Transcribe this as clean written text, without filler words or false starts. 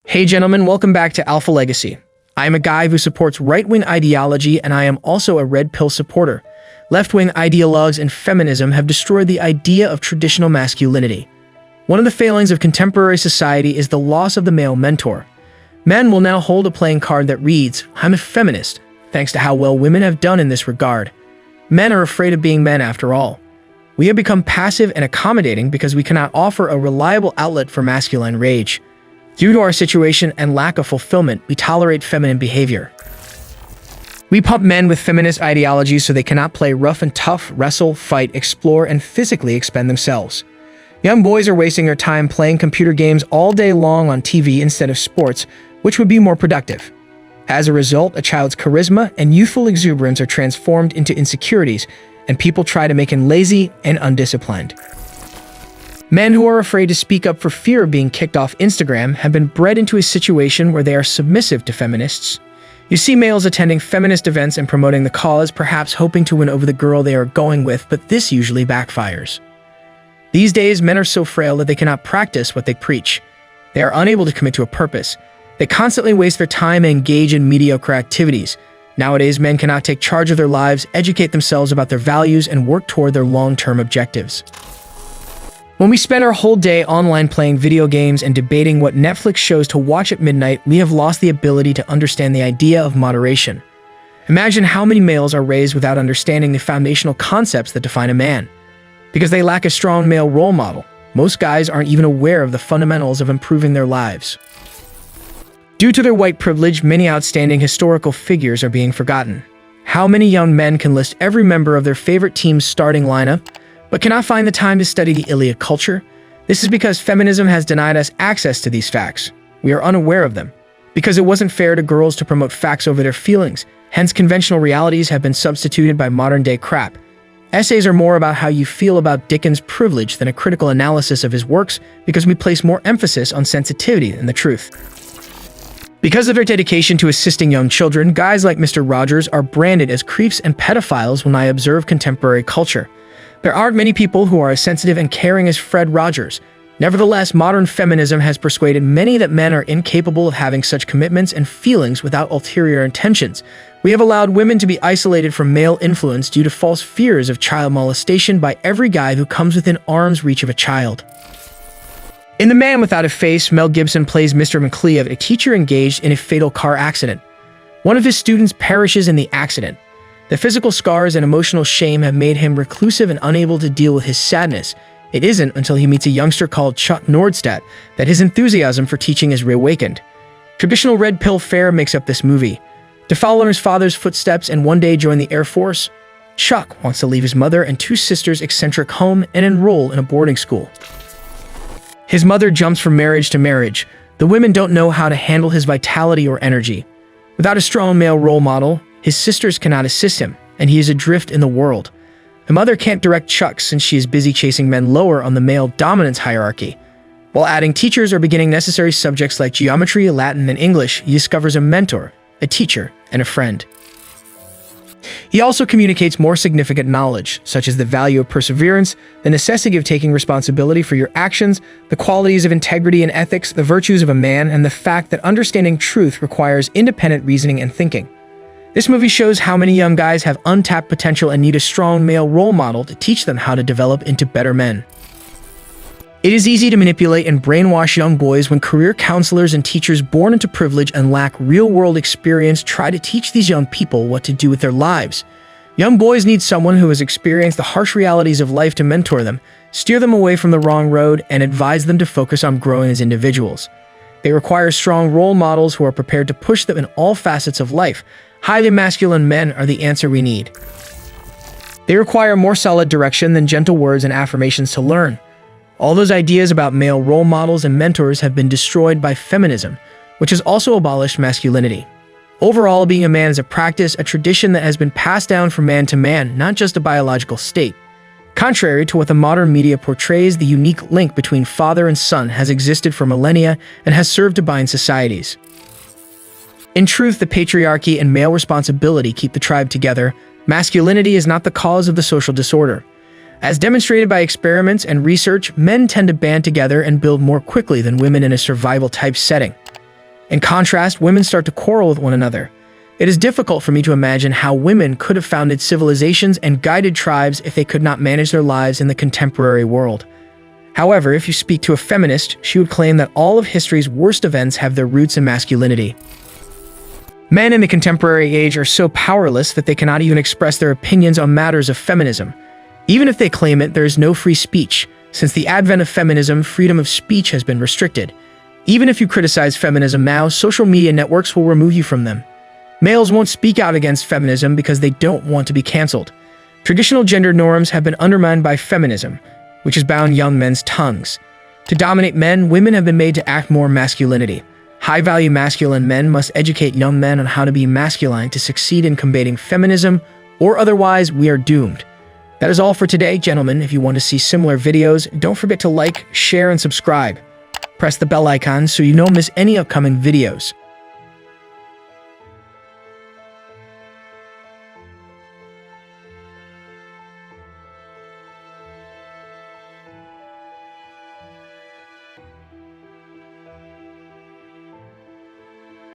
Hey gentlemen, welcome back to Alpha Legacy. I am a guy who supports right-wing ideology, and I am also a red pill supporter. Left-wing ideologues and feminism have destroyed the idea of traditional masculinity. One of the failings of contemporary society is the loss of the male mentor. Men will now hold a playing card that reads, "I'm a feminist," thanks to how well women have done in this regard. Men are afraid of being men after all. We have become passive and accommodating because we cannot offer a reliable outlet for masculine rage. Due to our situation and lack of fulfillment, we tolerate feminine behavior. We pump men with feminist ideologies so they cannot play rough and tough, wrestle, fight, explore, and physically expend themselves. Young boys are wasting their time playing computer games all day long on TV instead of sports, which would be more productive. As a result, a child's charisma and youthful exuberance are transformed into insecurities, and people try to make him lazy and undisciplined. Men who are afraid to speak up for fear of being kicked off Instagram have been bred into a situation where they are submissive to feminists. You see males attending feminist events and promoting the cause, perhaps hoping to win over the girl they are going with, but this usually backfires. These days, men are so frail that they cannot practice what they preach. They are unable to commit to a purpose. They constantly waste their time and engage in mediocre activities. Nowadays, men cannot take charge of their lives, educate themselves about their values, and work toward their long-term objectives. When we spend our whole day online playing video games and debating what Netflix shows to watch at midnight, we have lost the ability to understand the idea of moderation. Imagine how many males are raised without understanding the foundational concepts that define a man. Because they lack a strong male role model, most guys aren't even aware of the fundamentals of improving their lives. Due to their white privilege, many outstanding historical figures are being forgotten. How many young men can list every member of their favorite team's starting lineup, but cannot find the time to study the Iliad culture? This is because feminism has denied us access to these facts. We are unaware of them. Because it wasn't fair to girls to promote facts over their feelings, hence conventional realities have been substituted by modern-day crap. Essays are more about how you feel about Dickens' privilege than a critical analysis of his works, because we place more emphasis on sensitivity than the truth. Because of their dedication to assisting young children, guys like Mr. Rogers are branded as creeps and pedophiles when I observe contemporary culture. There aren't many people who are as sensitive and caring as Fred Rogers. Nevertheless, modern feminism has persuaded many that men are incapable of having such commitments and feelings without ulterior intentions. We have allowed women to be isolated from male influence due to false fears of child molestation by every guy who comes within arm's reach of a child. In The Man Without a Face, Mel Gibson plays Mr. McLeod, a teacher engaged in a fatal car accident. One of his students perishes in the accident. The physical scars and emotional shame have made him reclusive and unable to deal with his sadness. It isn't until he meets a youngster called Chuck Nordstadt that his enthusiasm for teaching is reawakened. Traditional red pill fare makes up this movie. To follow in his father's footsteps and one day join the Air Force, Chuck wants to leave his mother and two sisters' eccentric home and enroll in a boarding school. His mother jumps from marriage to marriage. The women don't know how to handle his vitality or energy. Without a strong male role model, his sisters cannot assist him, and he is adrift in the world. The mother can't direct Chuck since she is busy chasing men lower on the male dominance hierarchy. While adding teachers or beginning necessary subjects like geometry, Latin, and English, he discovers a mentor, a teacher, and a friend. He also communicates more significant knowledge, such as the value of perseverance, the necessity of taking responsibility for your actions, the qualities of integrity and ethics, the virtues of a man, and the fact that understanding truth requires independent reasoning and thinking. This movie shows how many young guys have untapped potential and need a strong male role model to teach them how to develop into better men. It is easy to manipulate and brainwash young boys when career counselors and teachers born into privilege and lack real-world experience try to teach these young people what to do with their lives. Young boys need someone who has experienced the harsh realities of life to mentor them, steer them away from the wrong road, and advise them to focus on growing as individuals. They require strong role models who are prepared to push them in all facets of life. Highly masculine men are the answer we need. They require more solid direction than gentle words and affirmations to learn. All those ideas about male role models and mentors have been destroyed by feminism, which has also abolished masculinity. Overall, being a man is a practice, a tradition that has been passed down from man to man, not just a biological state. Contrary to what the modern media portrays, the unique link between father and son has existed for millennia and has served to bind societies. In truth, the patriarchy and male responsibility keep the tribe together. Masculinity is not the cause of the social disorder. As demonstrated by experiments and research, men tend to band together and build more quickly than women in a survival-type setting. In contrast, women start to quarrel with one another. It is difficult for me to imagine how women could have founded civilizations and guided tribes if they could not manage their lives in the contemporary world. However, if you speak to a feminist, she would claim that all of history's worst events have their roots in masculinity. Men in the contemporary age are so powerless that they cannot even express their opinions on matters of feminism. Even if they claim it, there is no free speech. Since the advent of feminism, freedom of speech has been restricted. Even if you criticize feminism now, social media networks will remove you from them. Males won't speak out against feminism because they don't want to be canceled. Traditional gender norms have been undermined by feminism, which has bound young men's tongues. To dominate men, women have been made to act more masculinity. High-value masculine men must educate young men on how to be masculine to succeed in combating feminism, or otherwise we are doomed. That is all for today, gentlemen. If you want to see similar videos, don't forget to like, share, and subscribe. Press the bell icon so you don't miss any upcoming videos.